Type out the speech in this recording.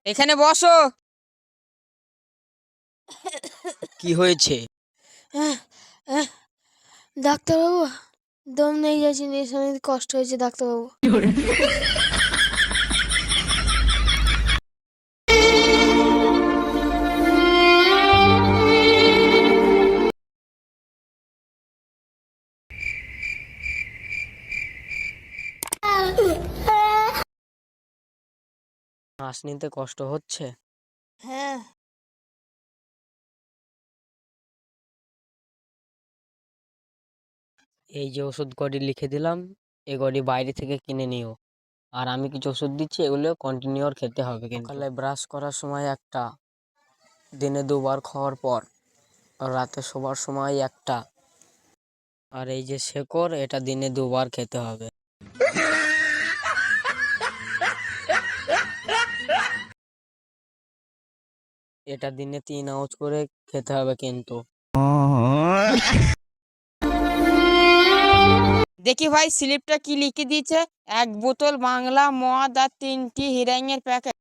এখানে বসো। কি হয়েছে? ডাক্তারবাবু, দম নেই যাচ্ছি, নিঃশ্বাস কষ্ট হয়েছে ডাক্তারবাবু। শ্বাস নিতে কষ্ট হচ্ছে? হ্যাঁ। এই যে ওষুধ কটি লিখে দিলাম, এগুলি বাইরে থেকে কিনে নিও। আর আমি কিছু ওষুধ দিচ্ছি, এগুলো কন্টিনিউ খেতে হবে। কিন্তু সকালে ব্রাশ করার সময় একটা, দিনে 2বার খাওয়ার পর, আর রাতে শোবার সময় একটা। আর এই যে শেকড়, এটা দিনে 2বার খেতে হবে। এটা দিনে 3 আউচ করে খেতে হবে কিন্তু। দেখি ভাই স্লিপটা কি লিখে দিয়েছে। 1 বোতল বাংলা মদ আর 3টি হিরাইনের প্যাকেট।